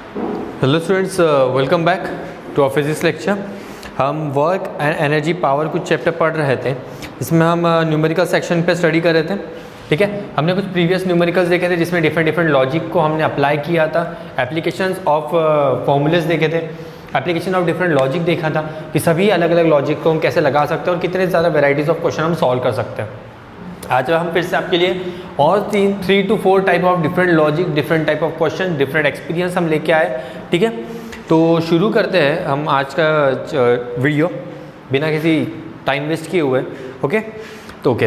Hello students, welcome back to our physics lecture. हम work and energy power कुछ chapter पढ़ रहे थे। इसमें हम न्यूमेरिकल सेक्शन पे स्टडी कर रहे थे। ठीक है, हमने कुछ प्रीवियस न्यूमेरिकल्स देखे थे जिसमें डिफरेंट लॉजिक को हमने अप्लाई किया था। एप्लीकेशंस ऑफ फॉर्मूलेस देखे थे, एप्लीकेशन ऑफ डिफरेंट लॉजिक देखा था कि सभी अलग अलग लॉजिक को हम कैसे लगा सकते हैं और कितने ज़्यादा वेराइटीज़ ऑफ क्वेश्चन हम सॉल्व कर सकते हैं। आज हम फिर से आपके लिए और 3 to 4 type of different logic, different type of question, different experience हम लेके आए। ठीक है, तो शुरू करते हैं हम आज का वीडियो बिना किसी टाइम वेस्ट किए हुए। ओके,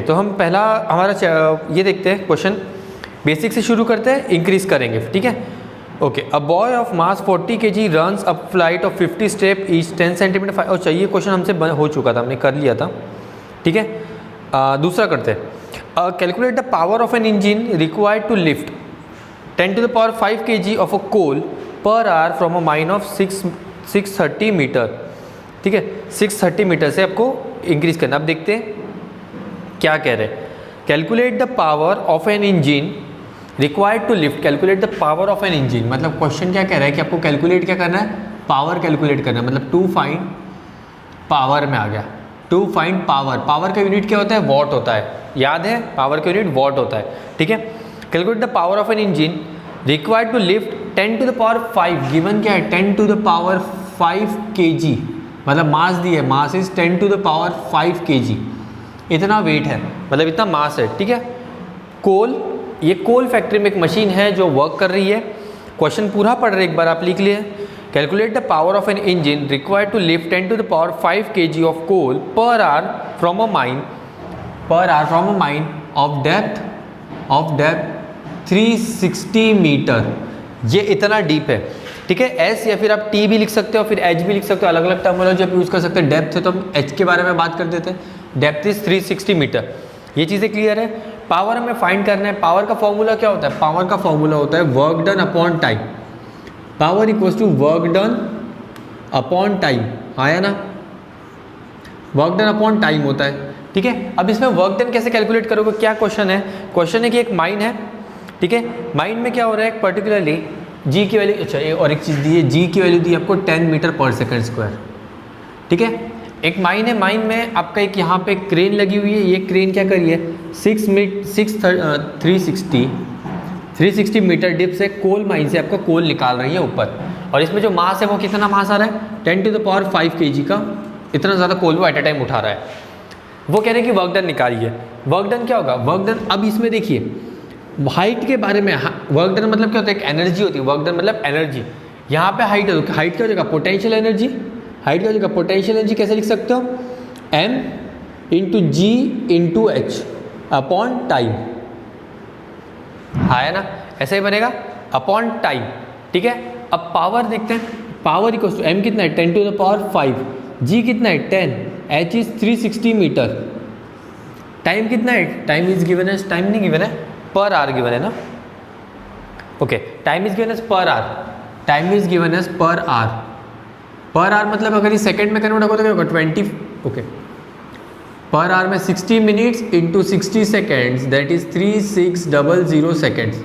तो हम पहला हमारा ये देखते हैं क्वेश्चन, बेसिक से शुरू करते हैं, इंक्रीज करेंगे। ठीक है, okay. A boy of mass 40 kg runs up flight of 50 step each 10 centimetre. और चाहिए क्वेश्चन हमसे हो चुका था, हमने कर लिया था। ठीक है, दूसरा करते हैं। Calculate the power of an engine required to lift 10 to the power 5 kg of a coal per hour from a mine of 630 metre. ठीक है, 630 मीटर से आपको इंक्रीज करना। अब देखते हैं क्या कह रहे हैं। Calculate the power of an engine required to lift. Calculate the power of an engine मतलब क्वेश्चन क्या कह रहा है कि आपको कैलकुलेट क्या करना है, पावर कैलकुलेट करना है। मतलब टू फाइंड पावर में आ गया, टू फाइंड पावर। पावर का यूनिट क्या होता है, वॉट होता है, याद है, पावर का यूनिट वॉट होता है। ठीक है, calculate the power of an engine required to lift 10 to the power 5। Given क्या है, 10 to the power 5 kg। मतलब मास दी है, mass is 10 to the power 5 kg। इतना वेट है, मतलब इतना मास है। ठीक है, कोल, ये कोल फैक्ट्री में एक मशीन है जो वर्क कर रही है। क्वेश्चन पूरा पढ़ रहे, एक बार आप लिख लिए। Calculate the power of an engine required to lift 10 to the power 5 kg of coal per hour from a mine of depth 360 metre. ये इतना डीप है। ठीक है, एस या फिर आप टी भी लिख सकते हो, फिर एच भी लिख सकते हो, अलग अलग टर्मिनोलॉजी आप यूज़ कर सकते हैं। डेप्थ है तो हम एच के बारे में बात कर देते हैं। Depth is 360 metre. ये चीज़ें क्लियर है। पावर हमें फाइंड करना है। पावर का फॉर्मूला क्या होता है, पावर का फॉर्मूला होता है work done upon time. Power equals to work done upon time. आया ना, वर्क डन अपॉन टाइम होता है। ठीक है, अब इसमें वर्क डन कैसे कैलकुलेट करोगे, क्या क्वेश्चन है। क्वेश्चन है कि एक माइन है। ठीक है, माइन में क्या हो रहा है, पर्टिकुलरली जी की वैल्यू, अच्छा और एक चीज़ दी है, जी की वैल्यू दी आपको 10 मीटर पर सेकंड स्क्वायर। ठीक है, एक माइन है, माइन में आपका एक यहाँ पे क्रेन लगी हुई है। ये क्रेन क्या करिए 360 मीटर डिप से कोल माइन से आपका कोल निकाल रही है ऊपर। और इसमें जो मास है वो कितना मास आ रहा है, 10 to the power 5 kg का। इतना ज़्यादा कोल वो एट अ टाइम उठा रहा है। वो कह रहे हैं कि वर्क डन निकालिए। वर्क डन क्या होगा, वर्क डन, अब इसमें देखिए हाइट के बारे में। वर्क डन मतलब क्या होता है, एक एनर्जी होती है। वर्क डन मतलब एनर्जी। यहाँ पे हाइट है, हाइट क्या हो जाएगा, पोटेंशियल एनर्जी। हाइट क्या हो जाएगा, पोटेंशियल एनर्जी। कैसे लिख सकते हो, m इंटू जी इंटू एच अपॉन टाइम। आया ना, ऐसा ही बनेगा, अपॉन टाइम। ठीक है, अब पावर देखते हैं। पावर इक्वल्स टू m कितना है, 10 to the power 5, g कितना है 10, h इज 360 मीटर। टाइम कितना है, टाइम इज गिवन है, टाइम नहीं गिवन है, पर आवर गिवन है ना। Okay, time is given as per hour, time is given as per hour. Per hour मतलब अगर ये सेकंड में कन्वर्ट होगा तो क्या होगा 20। ओके, पर आवर में 60 minutes into 60 seconds that is 3600 seconds.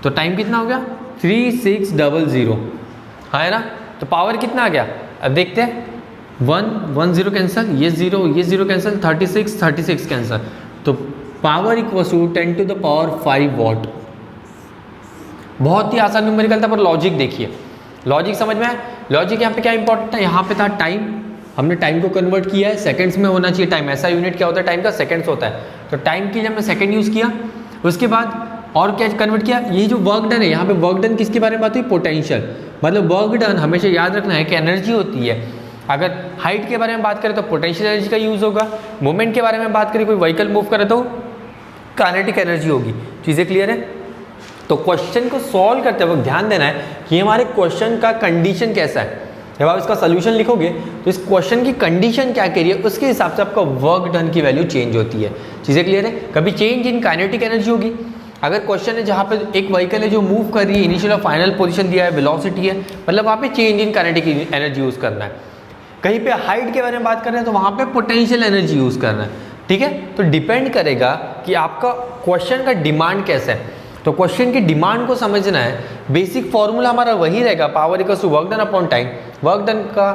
तो टाइम कितना हो गया 3600। हाँ है ना, तो पावर कितना आ गया, अब देखते हैं। 1 0 कैंसिल, ये 0 कैंसिल, 36 कैंसिल। तो power equals to 10 to the power 5 watt. बहुत ही आसान न्यूमेरिकल था, पर लॉजिक देखिए, लॉजिक समझ में आया। लॉजिक यहाँ पे क्या इंपॉर्टेंट था, यहाँ पे था टाइम। हमने टाइम को कन्वर्ट किया है, सेकंड्स में होना चाहिए टाइम। ऐसा यूनिट क्या होता है टाइम का, सेकंड्स होता है। तो टाइम के लिए हमने सेकंड यूज़ किया। उसके बाद और क्या कन्वर्ट किया, ये जो वर्क डन है, यहाँ पे वर्क डन किसके बारे में बात हुई, पोटेंशियल। मतलब वर्क डन हमेशा याद रखना है कि एनर्जी होती है। अगर हाइट के बारे में बात करें तो पोटेंशियल एनर्जी का यूज़ होगा। मूवमेंट के बारे में बात करें, कोई व्हीकल मूव करे तो काइनेटिक एनर्जी होगी। चीज़ें क्लियर है। तो क्वेश्चन को सॉल्व करते वक्त ध्यान देना है कि हमारे क्वेश्चन का कंडीशन कैसा है। जब आप इसका सोल्यूशन लिखोगे तो इस क्वेश्चन की कंडीशन क्या कह रही है, उसके हिसाब से आपका वर्क डन की वैल्यू चेंज होती है। चीज़ें क्लियर है। कभी चेंज इन काइनेटिक एनर्जी होगी। अगर क्वेश्चन है जहाँ पे एक व्हीकल है जो मूव कर रही है, इनिशियल और फाइनल पोजीशन दिया है, वेलोसिटी है, मतलब वहाँ पे change in kinetic energy use करना है। कहीं पे हाइट के बारे में बात कर रहे हैं तो वहाँ पे पोटेंशियल एनर्जी यूज़ करना है। ठीक है, तो डिपेंड करेगा कि आपका क्वेश्चन का डिमांड कैसा है। तो क्वेश्चन की डिमांड को समझना है, बेसिक फॉर्मूला हमारा वही रहेगा, power equals to work done upon time. Work done का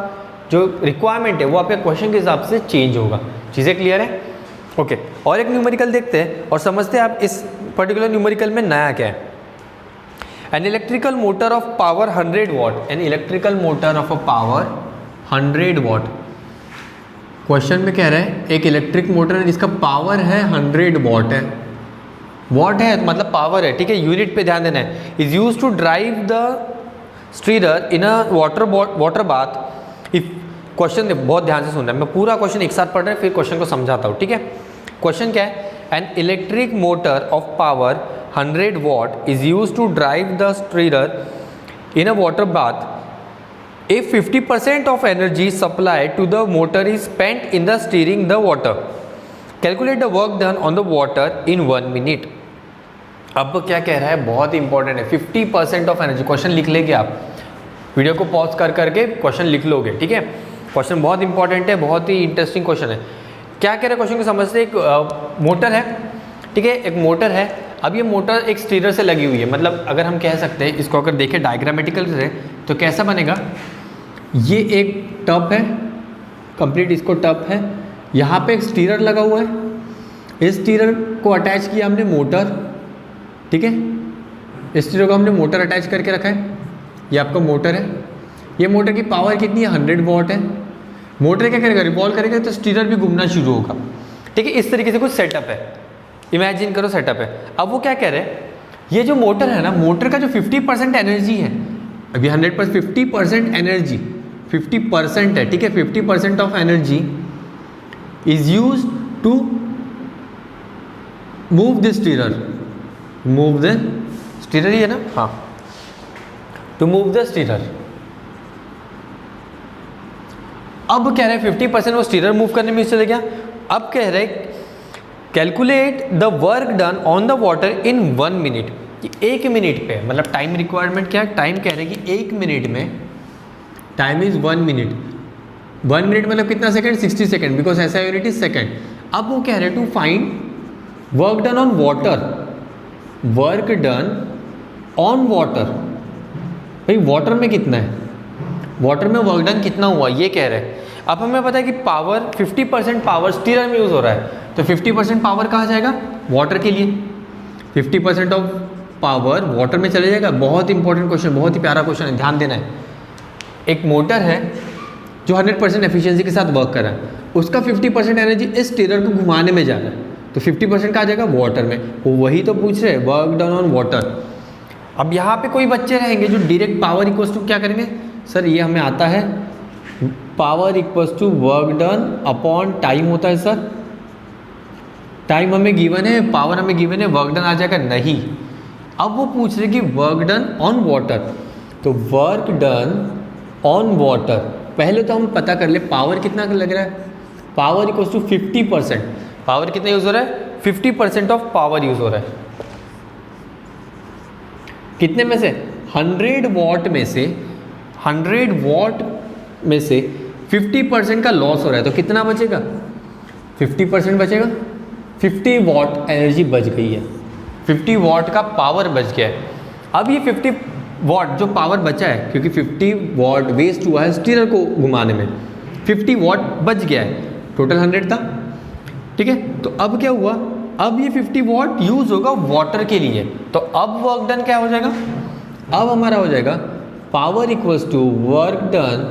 जो रिक्वायरमेंट है वो आपके क्वेश्चन के हिसाब से चेंज होगा। चीज़ें क्लियर है? ओके, और एक न्यूमेरिकल देखते हैं और समझते हैं आप इस पर्टिकुलर न्यूमेरिकल में नया क्या है। An electrical motor of power 100 what, an electrical motor of a power 100 what. Question में कह रहे हैं एक इलेक्ट्रिक मोटर है जिसका पावर है 100 वॉट है। वॉट है मतलब पावर है, ठीक है, यूनिट पे ध्यान देना है। Is use to drive the stirrer in a water bath. If question बहुत ध्यान से सुनना है, मैं पूरा क्वेश्चन एक साथ पढ़ रहा हूँ फिर क्वेश्चन को समझाता हूँ, ठीक है। क्वेश्चन क्या है, an electric motor of power 100 watt is use to drive the stirrer in a water bath. If 50% of energy supplied to the motor is spent in the steering the water, calculate the work done on the water in 1 minute. अब क्या कह रहा है, बहुत important है, 50% of energy. Question लिख लेंगे आप, वीडियो को पॉज कर करके क्वेश्चन लिख लोगे, ठीक है। क्वेश्चन बहुत इंपॉर्टेंट है, बहुत ही इंटरेस्टिंग क्वेश्चन है। क्या कह रहे हैं क्वेश्चन को समझते, एक मोटर है, ठीक है, एक मोटर है। अब ये मोटर एक स्टीरर से लगी हुई है, मतलब अगर हम कह सकते हैं इसको अगर देखें डायग्रामेटिकल से तो कैसा बनेगा, ये एक टब है, कंप्लीट इसको टब है, यहाँ पे एक स्टीरर लगा हुआ है, इस स्टीरर को अटैच किया हमने मोटर, ठीक है, इस स्टीरर को हमने मोटर अटैच करके रखा है, ये आपका मोटर है। ये मोटर की पावर कितनी है, 100 वॉट है। मोटर क्या करेगा, रिवॉल्व करेगा तो स्टीरर भी घूमना शुरू होगा, ठीक है। इस तरीके से कुछ सेटअप है, इमेजिन करो सेटअप है। अब वो क्या कह रहे हैं, ये जो मोटर है ना, मोटर का जो 50% एनर्जी है, अभी 100% 50% एनर्जी 50% है, ठीक है, 50% of energy is use to move the stirrer, move the stirrer ही है ना, हाँ, टू मूव द स्टीरर। अब कह रहे हैं 50% वो स्टीरर मूव करने में यूज चले गया। अब कह रहे हैं calculate the work done on the water in 1 minute, कि 1 मिनट पे, मतलब टाइम रिक्वायरमेंट क्या है, टाइम कह रहे हैं कि 1 मिनट में, टाइम इज 1 मिनट। 1 मिनट मतलब कितना सेकंड, 60 सेकंड, बिकॉज ऐसा यूनिट इज सेकंड। अब वो कह रहे हैं to find work done on water, work done on water. भाई वाटर में कितना है, वाटर में वर्क डन कितना हुआ ये कह रहे हैं। अब हमें पता है कि पावर 50% पावर स्टीरर में यूज़ हो रहा है, तो 50% पावर कहाँ जाएगा, वाटर के लिए। 50% ऑफ पावर वाटर में चले जाएगा। बहुत इंपॉर्टेंट क्वेश्चन, बहुत ही प्यारा क्वेश्चन है, ध्यान देना है। एक मोटर है जो 100% एफिशिएंसी के साथ वर्क कर रहा है, उसका 50% एनर्जी इस स्टीरर को घुमाने में जा रहा है, तो 50% कहाँ जाएगा, वाटर में। वो वही तो पूछ रहे, वर्क डन ऑन वाटर। अब यहाँ पे कोई बच्चे रहेंगे जो डायरेक्ट पावर इक्वल्स टू क्या करेंगे, सर ये हमें आता है, power equals to work done upon time होता है सर। टाइम हमें गिवन है, पावर हमें गिवन है, वर्क डन आ जाएगा नहीं। अब वो पूछ रहे कि वर्क डन ऑन वाटर, तो वर्क डन ऑन वाटर, पहले तो हम पता कर ले पावर कितना लग रहा है। पावर इक्वल्स टू 50%, पावर कितना यूज हो रहा है, 50% ऑफ पावर यूज हो रहा है। कितने में से, 100 वॉट में से, 100 वॉट में से 50% का लॉस हो रहा है, तो कितना बचेगा, 50% बचेगा। 50 वॉट एनर्जी बच गई है, 50 वॉट का पावर बच गया है। अब ये 50 वॉट जो पावर बचा है, क्योंकि 50 वॉट वेस्ट हुआ है स्टीरर को घुमाने में, 50 वॉट बच गया है, टोटल 100 था, ठीक है। तो अब क्या हुआ, अब ये 50 वॉट यूज होगा वाटर के लिए, तो अब वर्क डन क्या हो जाएगा, अब हमारा हो जाएगा power equals to work done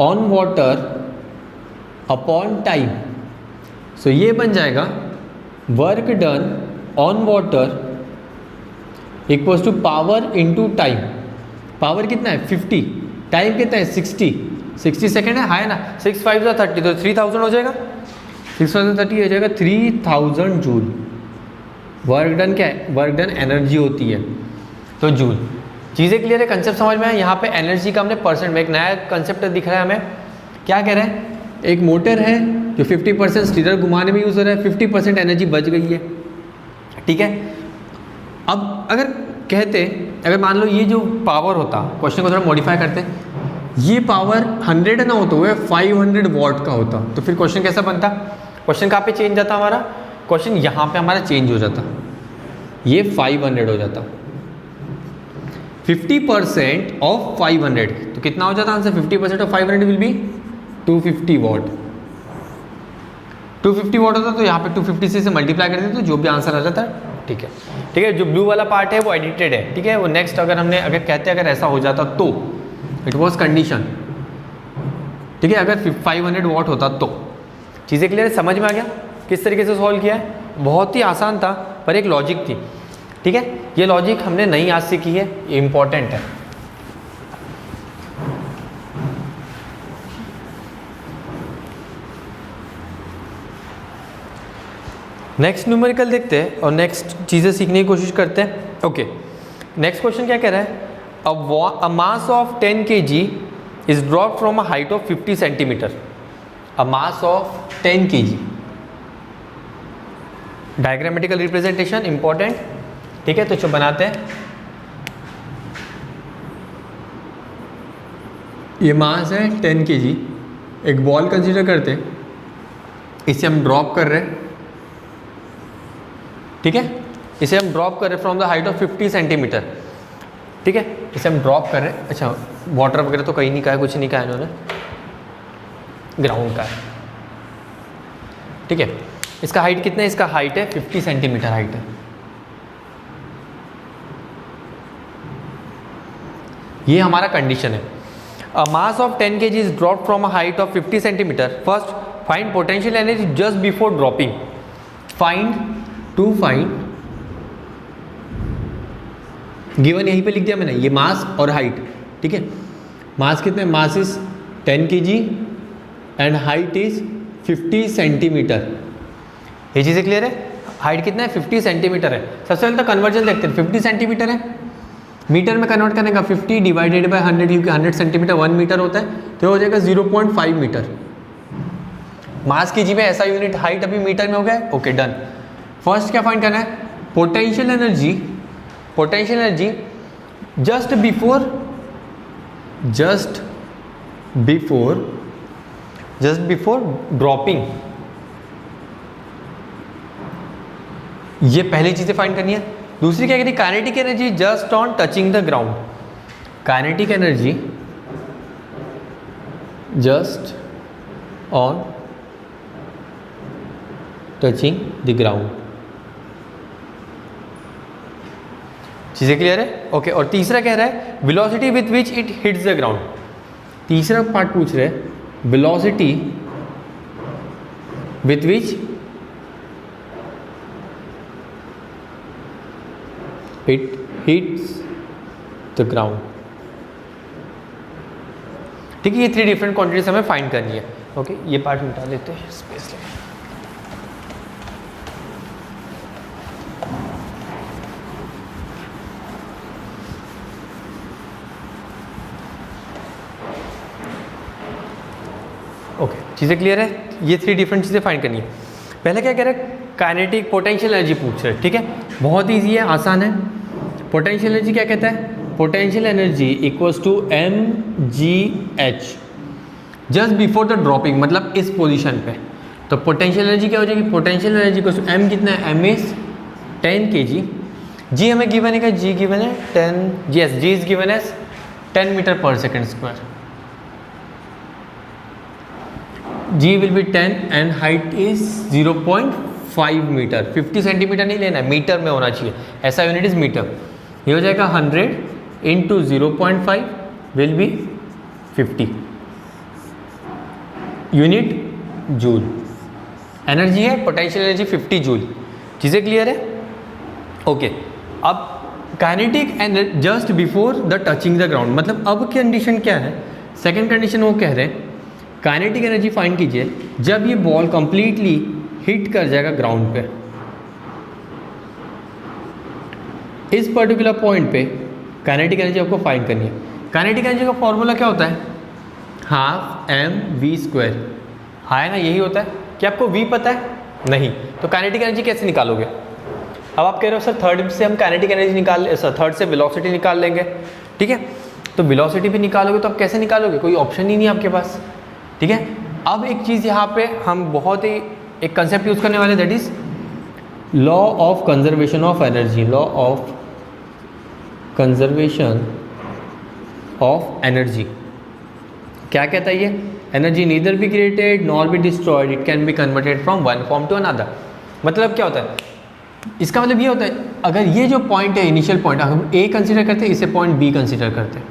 on water upon time. So ये बन जाएगा work done on water equals to power into time. Power कितना है 50, टाइम कितना है 60 सेकेंड है, ना 6 5 30, तो 3000 हो जाएगा, 630 हो जाएगा 3000 जूल। वर्क डन क्या है, वर्क डन एनर्जी होती है, तो जूल। चीज़ें क्लियर है, कंसेप्ट समझ में आया। यहाँ पे एनर्जी का हमने परसेंट में एक नया कंसेप्ट दिख रहा है हमें। क्या कह रहे हैं, एक मोटर है जो 50% स्टीरर घुमाने में यूज़ हो रहा है, 50% एनर्जी बच गई है, ठीक है। अब अगर कहते, अगर मान लो ये जो पावर होता, क्वेश्चन को थोड़ा मॉडिफाई करते हैं, ये पावर 100 ना होता हुआ 500 वॉट का होता, तो फिर क्वेश्चन कैसा बनता, क्वेश्चन कहाँ पे चेंज जाता हमारा, क्वेश्चन यहाँ पे हमारा चेंज हो जाता, ये 500 हो जाता। 50% ऑफ 500 तो कितना हो जाता answer? 50% of 500 will be 250 what. 250 what होता तो यहाँ पे 250 से मल्टीप्लाई कर देते तो जो भी आंसर आ जाता है। ठीक है, ठीक है। जो ब्लू वाला पार्ट है वो एडिटेड है, ठीक है। वो नेक्स्ट अगर कहते हैं अगर ऐसा हो जाता तो इट वॉज कंडीशन, ठीक है। अगर 500 वॉट होता तो। चीज़ें क्लियर, समझ में आ गया किस तरीके से सॉल्व किया है? बहुत ही आसान था पर एक लॉजिक थी, ठीक है। ये लॉजिक हमने नई आज सीखी है, ये इंपॉर्टेंट है। नेक्स्ट न्यूमेरिकल देखते हैं और नेक्स्ट चीज़ें सीखने की कोशिश करते हैं। ओके, नेक्स्ट क्वेश्चन क्या कह रहा है? A mass of 10 kg is drop from a height of 50 centimetre. A mass of 10 kg, diagrammatical representation important, ठीक है। तो जो बनाते हैं, ये मास है 10 kg, एक बॉल कंसीडर करते हैं, इसे हम ड्रॉप कर रहे हैं, ठीक है। इसे हम ड्रॉप कर रहे हैं from the height of 50 centimetre, ठीक है। इसे हम ड्रॉप कर रहे हैं। अच्छा, वाटर वगैरह तो कहीं नहीं कहा है, कुछ नहीं कहा है इन्होंने, ग्राउंड का है, ठीक है। इसका हाइट कितना है? इसका हाइट है 50 सेंटीमीटर हाइट है। ये हमारा कंडीशन है। A mass of 10 kg is drop from a height of 50 centimetre. First find potential energy just before dropping. Find given यहीं पे लिख दिया मैंने, ये मास और हाइट, ठीक है। मास कितने? Mass is 10 kg and height is 50 centimetre. ये चीज़ें क्लियर है? हाइट कितना है? 50 सेंटीमीटर है। सबसे पहले तो कन्वर्जन देखते हैं। 50 सेंटीमीटर है, मीटर में कन्वर्ट करने का 50 डिवाइडेड बाय 100, क्योंकि 100 सेंटीमीटर 1 मीटर होता है, तो हो जाएगा 0.5 मीटर। मास की जी में ऐसा यूनिट, हाइट अभी मीटर में हो गया। Okay, done. फर्स्ट क्या फाइंड करना है? Potential energy just before dropping. ये पहली चीजें फाइंड करनी है। दूसरी क्या कहती है? Kinetic energy just on touching the ground. Kinetic energy just on touching the ground. चीजें क्लियर है? ओके। और तीसरा कह रहा है velocity with which it hits the ground. तीसरा पार्ट पूछ रहे हैं velocity with which it hits the ground, ठीक है। ये 3 डिफरेंट क्वांटिटीज हमें फाइंड करनी है। ओके, ये पार्ट मिटा देते हैं, स्पेस लेंगे। ओके, चीज़ें क्लियर है? ये 3 डिफरेंट चीज़ें फाइंड करनी है। पहले क्या कह रहे हैं? काइनेटिक पोटेंशियल एनर्जी पूछ रहे हैं, ठीक है। बहुत ईजी है, आसान है। पोटेंशियल एनर्जी क्या कहता है? Potential energy equals to mgh just before the dropping, मतलब इस पोजीशन पे। तो पोटेंशियल एनर्जी क्या हो जाएगी? Potential energy equals to m कितना है? m is 10 kg। g हमें गिवन है, g गिवन है 10, yes, g is given as 10 metre per second square. g will be 10 and height is 0.5 metre. 50 centimetre नहीं लेना है, मीटर में होना चाहिए, ऐसा यूनिट इज मीटर। ये हो जाएगा 100 into 0.5 will be 50 unit joule. Energy है पोटेंशियल एनर्जी 50 जूल। चीज़ें क्लियर है? ओके। अब kinetic energy just before the touching the ground, मतलब अब कंडीशन क्या है? सेकेंड कंडीशन वो कह रहे हैं काइनेटिक एनर्जी फाइंड कीजिए जब ये बॉल कंप्लीटली हिट कर जाएगा ग्राउंड पे। इस पर्टिकुलर पॉइंट पे काइनेटिक एनर्जी आपको फाइंड करनी है। काइनेटिक एनर्जी का फॉर्मूला क्या होता है? Half mv²। हाँ है ना, यही होता है। क्या आपको v पता है? नहीं। तो काइनेटिक एनर्जी कैसे निकालोगे? अब आप कह रहे हो सर थर्ड से हम काइनेटिक एनर्जी निकाल, सर थर्ड से वेलोसिटी निकाल लेंगे, ठीक है। तो वेलोसिटी भी निकालोगे तो आप कैसे निकालोगे? कोई ऑप्शन ही नहीं है आपके पास, ठीक है। अब एक चीज़ यहाँ पे हम बहुत ही एक कंसेप्ट यूज़ करने वाले, that is law of conservation of energy, law of conservation of energy क्या कहता है ये? Energy neither be created nor be destroyed, it can be converted from one form to another. मतलब क्या होता है? इसका मतलब ये होता है, अगर ये जो पॉइंट है इनिशियल पॉइंट, हम ए कंसीडर करते हैं, इसे पॉइंट बी कंसीडर करते हैं।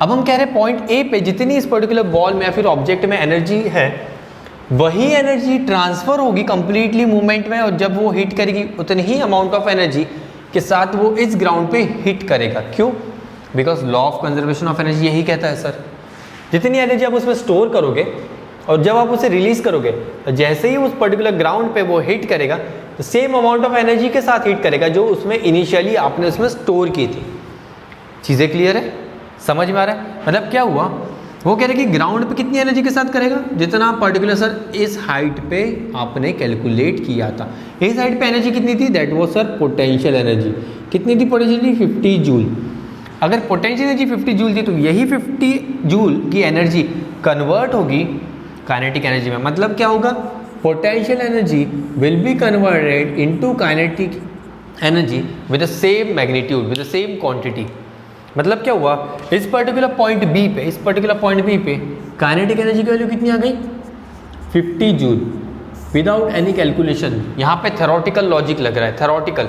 अब हम कह रहे हैं पॉइंट ए पे जितनी इस पर्टिकुलर बॉल में या फिर ऑब्जेक्ट में एनर्जी है, वही एनर्जी ट्रांसफर होगी कंप्लीटली मूवमेंट में, और जब वो हिट करेगी उतनी ही अमाउंट ऑफ एनर्जी के साथ वो इस ग्राउंड पे हिट करेगा। क्यों? Because law of conservation of energy यही कहता है सर, जितनी एनर्जी आप उसमें स्टोर करोगे और जब आप उसे रिलीज करोगे तो जैसे ही उस पर्टिकुलर ग्राउंड पे वो हिट करेगा तो सेम अमाउंट ऑफ एनर्जी के साथ हिट करेगा जो उसमें इनिशियली आपने उसमें स्टोर की थी। चीज़ें क्लियर है? समझ में आ रहा है? मतलब क्या हुआ, वो कह रहे कि ग्राउंड पे कितनी एनर्जी के साथ करेगा, जितना पर्टिकुलर सर इस हाइट पे आपने कैलकुलेट किया था। इस हाइट पे एनर्जी कितनी थी? That was sir potential energy. कितनी थी पोटेंशियल? 50 जूल। अगर पोटेंशियल एनर्जी 50 जूल थी तो यही 50 जूल की एनर्जी कन्वर्ट होगी काइनेटिक एनर्जी में। मतलब क्या होगा? Potential energy will be converted into kinetic energy with the same magnitude, with the same quantity. मतलब क्या हुआ, इस पर्टिकुलर पॉइंट बी पे, इस पर्टिकुलर पॉइंट बी पे काइनेटिक एनर्जी की वैल्यू कितनी आ गई? 50 जूल विदाउट एनी कैलकुलेशन। यहाँ पे थ्योरेटिकल लॉजिक लग रहा है, थ्योरेटिकल।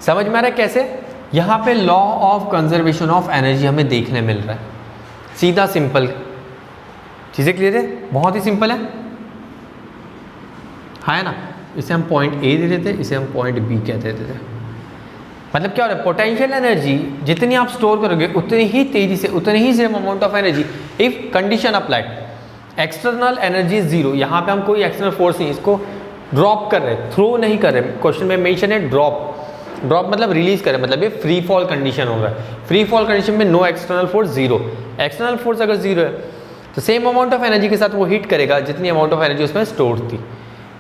समझ में आ रहा है कैसे? यहाँ पे law of conservation of energy हमें देखने मिल रहा है, सीधा सिंपल। चीज़ें क्लियर है? बहुत ही सिंपल है, है ना? इसे हम पॉइंट ए दे देते, इसे हम पॉइंट बी कह देते थे। मतलब क्या हो रहा है, पोटेंशियल एनर्जी जितनी आप स्टोर करोगे उतनी ही तेजी से, उतनी ही same amount of energy, if condition applied, external energy zero. यहाँ पे हम कोई एक्सटर्नल फोर्स नहीं, इसको ड्रॉप कर रहे, थ्रो नहीं कर रहे। क्वेश्चन में मेंशन है ड्रॉप, ड्रॉप मतलब रिलीज करें, मतलब ये फ्री फॉल कंडीशन हो रहा है। फ्री फॉल कंडीशन में no external force, zero. External force अगर जीरो है तो सेम अमाउंट ऑफ एनर्जी के साथ वो हिट करेगा जितनी अमाउंट ऑफ एनर्जी उसमें स्टोर थी।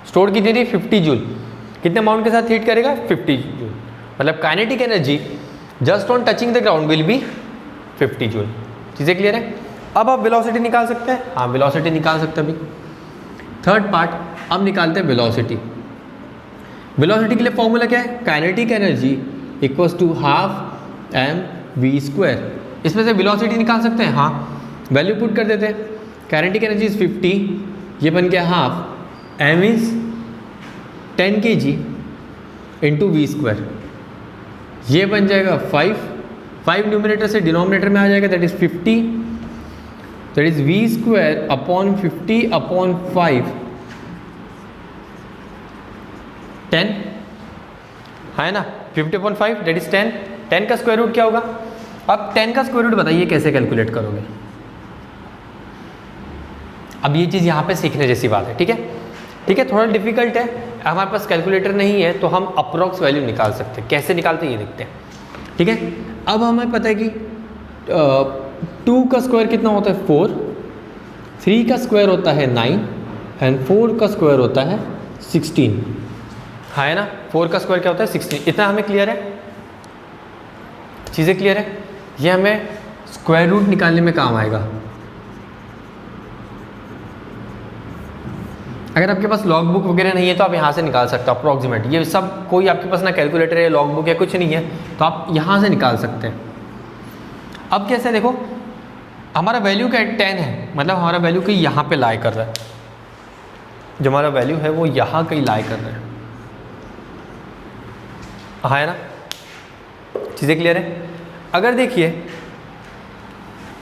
स्टोर कितनी थी? 50 जूल। कितने अमाउंट के साथ हिट करेगा? 50 जूल। मतलब kinetic energy just on touching the ground will be 50 joule. चीज़ें क्लियर है? अब आप वेलोसिटी निकाल सकते हैं। हाँ, वेलोसिटी निकाल सकते हैं अभी। थर्ड पार्ट, अब निकालते हैं वेलोसिटी। वेलोसिटी के लिए फॉर्मूला क्या है? Kinetic energy equals to half m v square. इसमें से वेलोसिटी निकाल सकते हैं। हाँ, वैल्यू पुट कर देते हैं। काइनेटिक एनर्जी इज 50, ये बन गया half m is 10 kg into v square, ये बन जाएगा 5 न्यूमिनेटर से डिनोमिनेटर में आ जाएगा, that is 50, that is v square upon 50 upon 5, 10 है ना। 50 अपॉन 5 दैट इज 10। 10 का स्क्वायर रूट क्या होगा? अब 10 का स्क्वायर रूट बताइए कैसे कैलकुलेट करोगे। अब ये चीज़ यहाँ पे सीखने जैसी बात है, ठीक है? ठीक है, थोड़ा डिफिकल्ट है, हमारे पास कैलकुलेटर नहीं है तो हम अप्रॉक्स वैल्यू निकाल सकते हैं। कैसे निकालते हैं ये देखते हैं, ठीक है? अब हमें पता है कि 2 का स्क्वायर कितना होता है? 4, 3 का स्क्वायर होता है 9 एंड 4 का स्क्वायर होता है 16, है ना। 4 का स्क्वायर क्या होता है? 16। इतना हमें क्लियर है? चीज़ें क्लियर है? ये हमें स्क्वायर रूट निकालने में काम आएगा। अगर आपके पास लॉग बुक वगैरह नहीं है तो आप यहाँ से निकाल सकते हो अप्रॉक्सीमेट। ये सब कोई आपके पास ना कैलकुलेटर है, लॉग बुक है, कुछ नहीं है, तो आप यहाँ से निकाल सकते हैं। अब कैसे देखो, हमारा वैल्यू क्या है? 10 है, मतलब हमारा वैल्यू कहीं यहाँ पे लाई कर रहा है। जो हमारा वैल्यू है वो यहाँ कहीं लाई कर रहा है ना। चीज़ें क्लियर है? अगर देखिए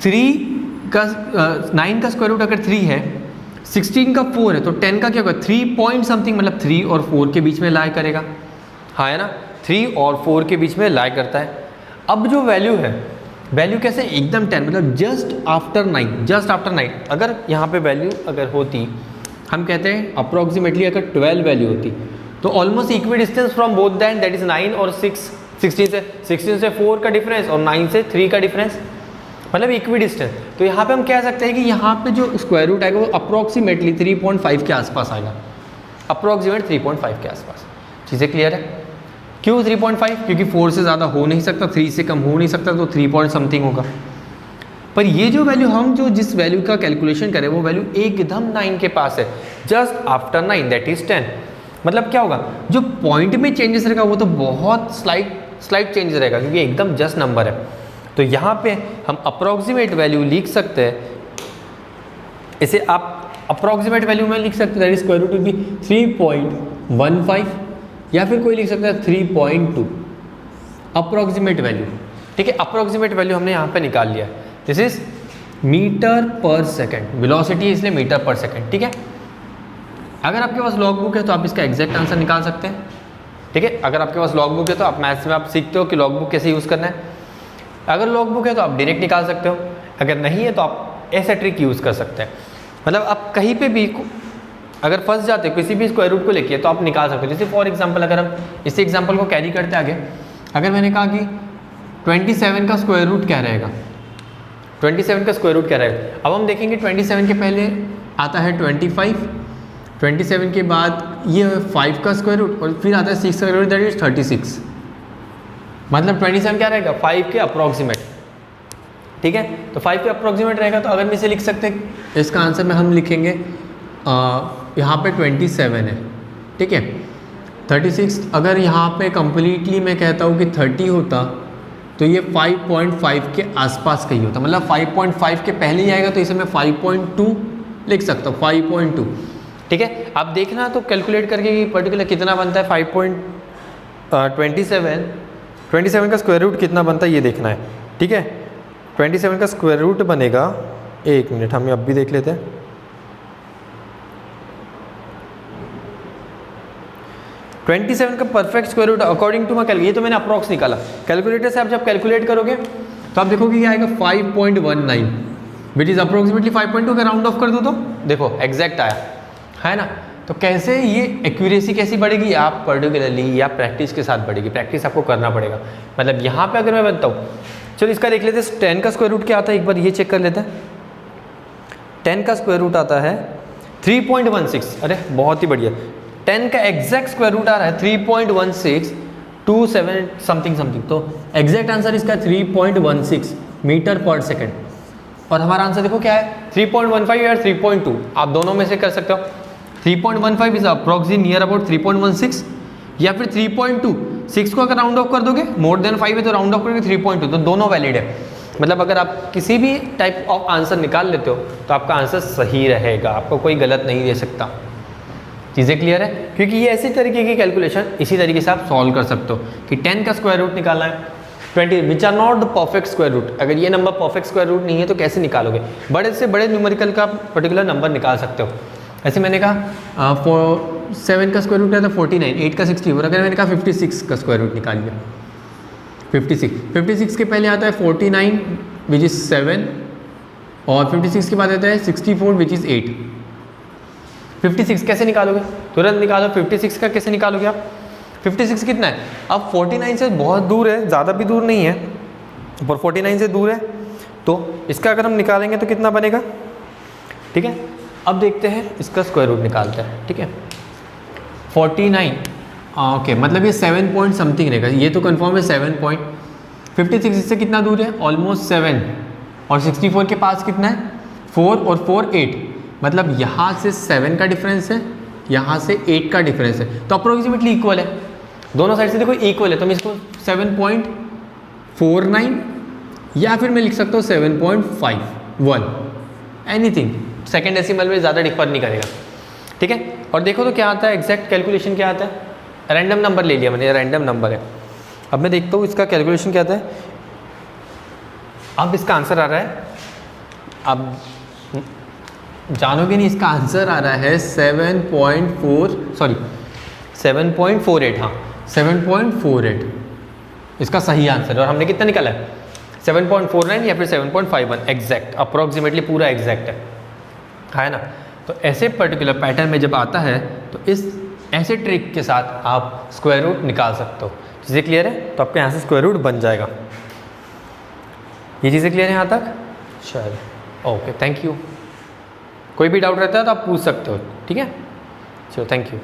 9 का स्क्वायर रूट अगर 3 है, 16 का 4 है, तो 10 का क्या होगा? 3 पॉइंट समथिंग, मतलब 3 और 4 के बीच में लाई करेगा, हाँ है ना। 3 और 4 के बीच में लाई करता है। अब जो वैल्यू है, वैल्यू कैसे? एकदम 10, मतलब जस्ट आफ्टर 9, जस्ट आफ्टर 9। अगर यहाँ पे वैल्यू अगर होती, हम कहते हैं अप्रॉक्सीमेटली अगर 12 वैल्यू होती तो almost equi distance from both that, that is 9 और 6। 16 से 4 का डिफरेंस और 9 से 3 का डिफरेंस, मतलब इक्वी डिस्टेंस। तो यहाँ पे हम कह सकते हैं कि यहाँ पे जो स्क्वायर रूट आएगा वो अप्रॉक्सीमेटली 3.5 के आसपास आएगा, अप्रॉक्सीमेट 3.5 के आसपास। चीज़ें क्लियर है? क्यों 3.5? क्योंकि 4 से ज़्यादा हो नहीं सकता, 3 से कम हो नहीं सकता, तो 3 पॉइंट समथिंग होगा। पर ये जो वैल्यू, हम जो जिस वैल्यू का कैलकुलेशन करें वो वैल्यू एकदम 9 के पास है, जस्ट आफ्टर 9, दैट इज 10। मतलब क्या होगा, जो पॉइंट में चेंजेस रहेगा वो तो बहुत स्लाइट चेंज रहेगा, क्योंकि एकदम जस्ट नंबर है। तो यहाँ पे हम अप्रॉक्सीमेट वैल्यू लिख सकते हैं, इसे आप अप्रॉक्सीमेट वैल्यू में लिख सकते हैं, that is square root will be 3.15, या फिर कोई लिख सकता है 3.2 अप्रॉक्सीमेट वैल्यू। ठीक है, अप्रॉक्सीमेट वैल्यू हमने यहाँ पे निकाल लिया। This is metre per second, velocity इसलिए मीटर पर सेकेंड। ठीक है, अगर आपके पास लॉग बुक है तो आप इसका एग्जैक्ट आंसर निकाल सकते हैं। ठीक है, अगर आपके पास लॉग बुक है तो आप मैथ्स में आप सीखते हो कि लॉग बुक कैसे यूज़ करना है। अगर लॉग बुक है तो आप डायरेक्ट निकाल सकते हो, अगर नहीं है तो आप ऐसा ट्रिक यूज़ कर सकते हैं। मतलब आप कहीं पे भी अगर फंस जाते हो किसी भी स्क्वायर रूट को लेके तो आप निकाल सकते हो। जैसे फॉर एग्जांपल अगर हम इसी एग्जांपल को कैरी करते आगे, अगर मैंने कहा कि 27 का स्क्वायर रूट क्या रहेगा, 27 का स्क्वायर रूट क्या रहेगा। अब हम देखेंगे 27 के पहले आता है 25, 27 के बाद ये 5 का स्क्वायर रूट और फिर आता है 6 का स्क्वायर रूट, दैट इज 36। मतलब 27 क्या रहेगा, 5 के अप्रॉक्सीमेट। ठीक है, तो 5 के अप्रॉक्सीमेट रहेगा। तो अगर मैं इसे लिख सकते हैं, इसका आंसर में हम लिखेंगे यहाँ पे 27 है। ठीक है, 36 अगर यहाँ पे कंप्लीटली मैं कहता हूँ कि 30 होता तो ये 5.5 के आसपास का ही होता। मतलब 5.5 के पहले ही आएगा तो इसे मैं 5.2 लिख सकता हूँ, 5.2। ठीक है, आप देखना तो कैलकुलेट करके कि पर्टिकुलर कितना बनता है 5.27 का स्क्वायर रूट कितना बनता है ये देखना है। ठीक है, 27 का स्क्वायर रूट बनेगा, एक मिनट हम अब भी देख लेते हैं। ट्वेंटी का perfect square root according to my calculate, ये तो मैंने अप्रॉक्स निकाला। कैलकुलेटर से आप जब कैलकुलेट करोगे तो आप देखोगे ये आएगा 5.19 विच इज अप्रोक्सीमेटली 5.2। अगर राउंड ऑफ कर दूँ तो देखो एग्जैक्ट आया है ना। तो कैसे ये एक्यूरेसी कैसी बढ़ेगी, आप पर्टिकुलरली या प्रैक्टिस के साथ बढ़ेगी। प्रैक्टिस आपको करना पड़ेगा। मतलब यहाँ पे अगर मैं बनता हूँ, चलो इसका देख लेते हैं 10 का स्क्वायर रूट क्या आता है, एक बार ये चेक कर लेते हैं। 10 का स्क्वायर रूट आता है 3.16। अरे बहुत ही बढ़िया, 10 का एग्जैक्ट स्क्वायर रूट आ रहा है 3.1627 समथिंग। तो एग्जैक्ट आंसर इसका 3.16 मीटर पर सेकेंड। और हमारा आंसर देखो क्या है, 3.15 या 3.2, आप दोनों में से कर सकते हो। 3.15 इज अप्रोक्सीमेट नियर अबाउट 3.16, या फिर 3.2। 6 को अगर राउंड ऑफ कर दोगे, मोर देन 5 है तो राउंड ऑफ करोगे 3.2, तो दोनों वैलिड है। मतलब अगर आप किसी भी टाइप ऑफ आंसर निकाल लेते हो तो आपका आंसर सही रहेगा, आपको कोई गलत नहीं दे सकता। चीज़ें क्लियर है, क्योंकि ये ऐसी तरीके की कैलकुलेशन इसी तरीके से आप सॉल्व कर सकते हो कि 10 का स्क्वायर रूट निकालना है, 20 which are not the perfect square root. अगर ये नंबर परफेक्ट स्क्वायर रूट नहीं है तो कैसे निकालोगे, बड़े से बड़े न्यूमेरिकल का पर्टिकुलर नंबर निकाल सकते हो। ऐसे मैंने कहा 7 का स्क्वायर रूट क्या था 49, 8 का 64, अगर मैंने कहा 56 का स्क्वायर रूट निकाल लिया 56 के पहले आता है 49 विच इज़ 7, और 56 के बाद आता है 64 विच इज़ 8। 56 कैसे निकालोगे, तुरंत निकालो। 56 का कैसे निकालोगे आप, 56 कितना है, अब 49 से बहुत दूर है, ज़्यादा भी दूर नहीं है, पर 49 से दूर है, तो इसका अगर हम निकालेंगे तो कितना बनेगा। ठीक है, अब देखते हैं इसका स्क्वायर रूट निकालते हैं। ठीक है, 49 ओके, मतलब ये 7 पॉइंट समथिंग रहेगा, ये तो कंफर्म है 7 पॉइंट। 56 इससे कितना दूर है, ऑलमोस्ट 7, और 64 के पास कितना है 4, और 4 8, मतलब यहाँ से 7 का डिफरेंस है, यहाँ से 8 का डिफरेंस है, तो अप्रोक्सीमेटली इक्वल है। दोनों साइड से देखो इक्वल है, तो मैं इसको 7.49 या फिर मैं लिख सकता हूँ 7.51, एनीथिंग सेकेंड डेसिमल में ज़्यादा डिफर नहीं करेगा। ठीक है, और देखो तो क्या आता है, एग्जैक्ट कैलकुलेशन क्या आता है, रैंडम नंबर ले लिया मैंने, रैंडम नंबर है। अब मैं देखता हूँ इसका कैलकुलेशन क्या आता है। अब इसका आंसर आ रहा है, अब जानोगे नहीं, इसका आंसर आ रहा है 7.48, हाँ 7.48 इसका सही आंसर। और हमने कितना निकाला है 7.49 या फिर 7.51, एग्जैक्ट अप्रॉक्सीमेटली पूरा एग्जैक्ट है ना। तो ऐसे पर्टिकुलर पैटर्न में जब आता है तो इस ऐसे ट्रिक के साथ आप स्क्वायर रूट निकाल सकते हो। चीज़ें क्लियर है, तो आपके यहाँ से स्क्वायर रूट बन जाएगा। ये चीज़ें क्लियर है यहाँ तक, चलो ओके, थैंक यू। कोई भी डाउट रहता है तो आप पूछ सकते हो। ठीक है, चलो थैंक यू।